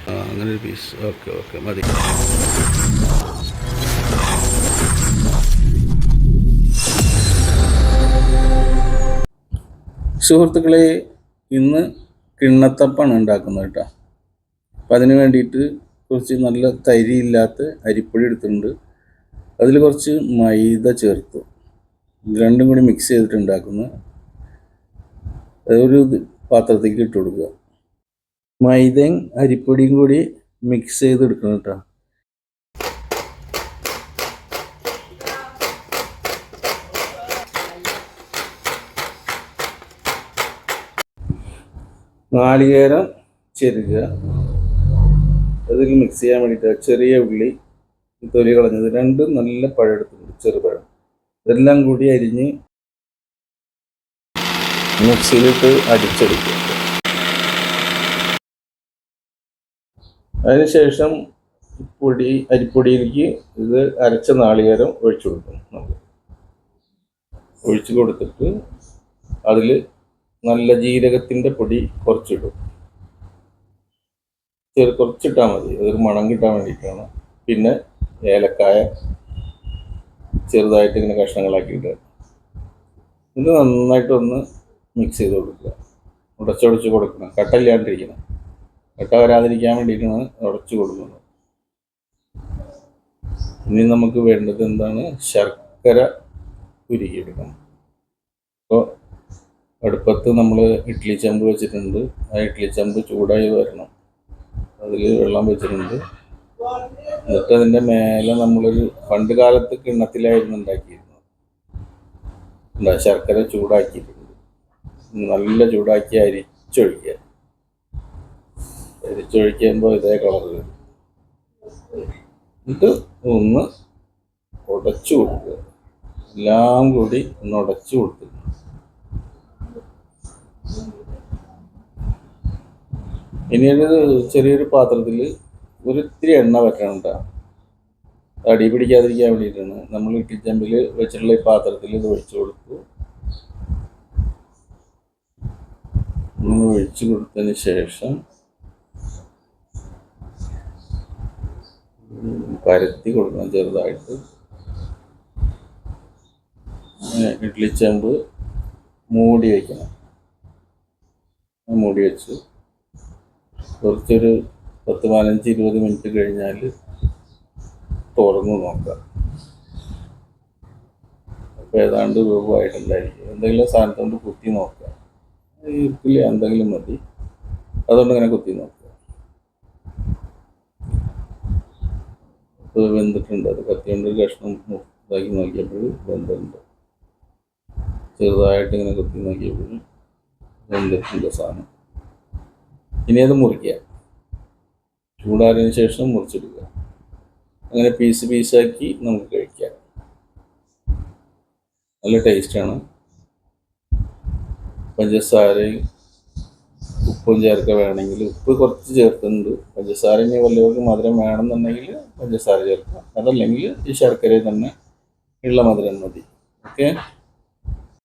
അങ്ങനെ ഒരു piece. Okay okay, മതി. സുഹൃത്തുക്കളെ, ഇന്ന് കിണ്ണത്തപ്പാണ് ഉണ്ടാക്കുന്നത് കേട്ടോ. അപ്പം അതിന് വേണ്ടിയിട്ട് കുറച്ച് നല്ല തരിയില്ലാത്ത അരിപ്പൊടി എടുത്തിട്ടുണ്ട്. അതിൽ കുറച്ച് മൈദ ചേർത്തു. ഇത് രണ്ടും കൂടി മിക്സ് ചെയ്തിട്ട് ഉണ്ടാക്കുന്നു. ഒരു പാത്രത്തേക്ക് ഇട്ട് കൊടുക്കുക. മൈദയും അരിപ്പൊടിയും കൂടി മിക്സ് ചെയ്തെടുക്കണം കേട്ടോ. നാളികേരം ചെരുക, അതിൽ മിക്സ് ചെയ്യാൻ വേണ്ടിയിട്ട് ചെറിയ ഉള്ളി തൊലി കളഞ്ഞത്, രണ്ടും നല്ല പഴം എടുത്തിട്ടുണ്ട്, ചെറുപഴം. ഇതെല്ലാം കൂടി അരിഞ്ഞ് മിക്സിയിലിട്ട് അടിച്ചെടുക്കുക. അതിനുശേഷം അരിപ്പൊടിയിലേക്ക് ഇത് അരച്ച നാളികേരം ഒഴിച്ചു കൊടുക്കും. നമ്മൾ ഒഴിച്ചു കൊടുത്തിട്ട് അതിൽ നല്ല ജീരകത്തിൻ്റെ പൊടി കുറച്ചിടും. കുറച്ചിട്ടാൽ മതി, അതൊരു മണം കിട്ടാൻ വേണ്ടിയിട്ടാണ്. പിന്നെ ഏലക്കായ ചെറുതായിട്ട് ഇങ്ങനെ കഷ്ണങ്ങളാക്കിയിട്ട് ഇത് നന്നായിട്ടൊന്ന് മിക്സ് ചെയ്ത് കൊടുക്കുക. ഉടച്ചുടച്ച് കൊടുക്കണം, കട്ടയില്ലാണ്ടിരിക്കണം. കട്ട വരാതിരിക്കാൻ വേണ്ടിയിട്ടാണ് ഉടച്ചു കൊടുക്കുന്നത്. ഇനി നമുക്ക് വേണ്ടത് എന്താണ്? ശർക്കര ഉരുക്കിയെടുക്കണം. അപ്പോൾ അടുപ്പത്ത് നമ്മൾ ഇഡ്ഡലി ചെമ്പ് വെച്ചിട്ടുണ്ട്. ആ ഇഡ്ഡലി ചെമ്പ് ചൂടായി വരണം. അതിൽ വെള്ളം വെച്ചിട്ടുണ്ട്. എന്നിട്ട് അതിൻ്റെ മേലെ നമ്മളൊരു പണ്ട് കാലത്ത് കിണ്ണത്തിലായിരുന്നു ഉണ്ടാക്കിയിരുന്നത്. ശർക്കര ചൂടാക്കിയിട്ടുണ്ട്. നല്ല ചൂടാക്കി അരിച്ചൊഴിക്കുക. അരിച്ചൊഴിക്കുമ്പോൾ ഇതേ കളർ വരും. എന്നിട്ട് ഒന്ന് ഉടച്ചു കൊടുക്കുക. എല്ലാം കൂടി ഒന്ന് ഉടച്ചു കൊടുക്കുക. ഇനിയൊരു ചെറിയൊരു പാത്രത്തിൽ ഒരിത്തിരി എണ്ണ വെക്കണം കേട്ടോ. അടി പിടിക്കാതിരിക്കാൻ വേണ്ടിയിട്ടാണ്. നമ്മൾ ഇഡ്ഡലിച്ചെമ്പിൽ വെച്ചിട്ടുള്ള ഈ പാത്രത്തിൽ ഇത് ഒഴിച്ചു കൊടുത്തു. ഒഴിച്ചു കൊടുത്തതിന് ശേഷം പരത്തി കൊടുക്കണം ചെറുതായിട്ട്. ഇഡ്ഡലിച്ചെമ്പ് മൂടി വയ്ക്കണം. മൂടി വെച്ച് കുറച്ചൊരു 10-15-20 മിനിറ്റ് കഴിഞ്ഞാൽ തുറന്ന് നോക്കാം. അപ്പോൾ ഏതാണ്ട് രൂപമായിട്ടുണ്ടായിരിക്കും. എന്തെങ്കിലും സാധനത്തെ കൊണ്ട് കുത്തി നോക്കുക. ഇരിക്കില്ല, എന്തെങ്കിലും മതി, അതുകൊണ്ട് ഇങ്ങനെ കുത്തി നോക്കുക. അപ്പോൾ വെന്തിട്ടുണ്ട്. അത് കത്തികൊണ്ട് കഷ്ണം ഇതാക്കി നോക്കിയപ്പോൾ വെന്തിട്ടുണ്ട്. ചെറുതായിട്ട് ഇങ്ങനെ കുത്തി നോക്കിയപ്പോൾ വെന്തിട്ടുണ്ട് സാധനം. ഇനി അത് മുറിക്കുക. ചൂടാറിയതിന് ശേഷം മുറിച്ചെടുക്കുക. അങ്ങനെ പീസാക്കി നമുക്ക് കഴിക്കാം. നല്ല ടേസ്റ്റാണ്. പഞ്ചസാരയും ഉപ്പും ചേർക്കുക. വേണമെങ്കിൽ ഉപ്പ് കുറച്ച് ചേർക്കുന്നുണ്ട്. പഞ്ചസാര ഇനി വല്ലവർക്ക് മധുരം വേണമെന്നുണ്ടെങ്കിൽ പഞ്ചസാര ചേർക്കാം. അതല്ലെങ്കിൽ ഈ ശർക്കരയിൽ തന്നെ ഉള്ള മധുരം മതി. ഓക്കെ.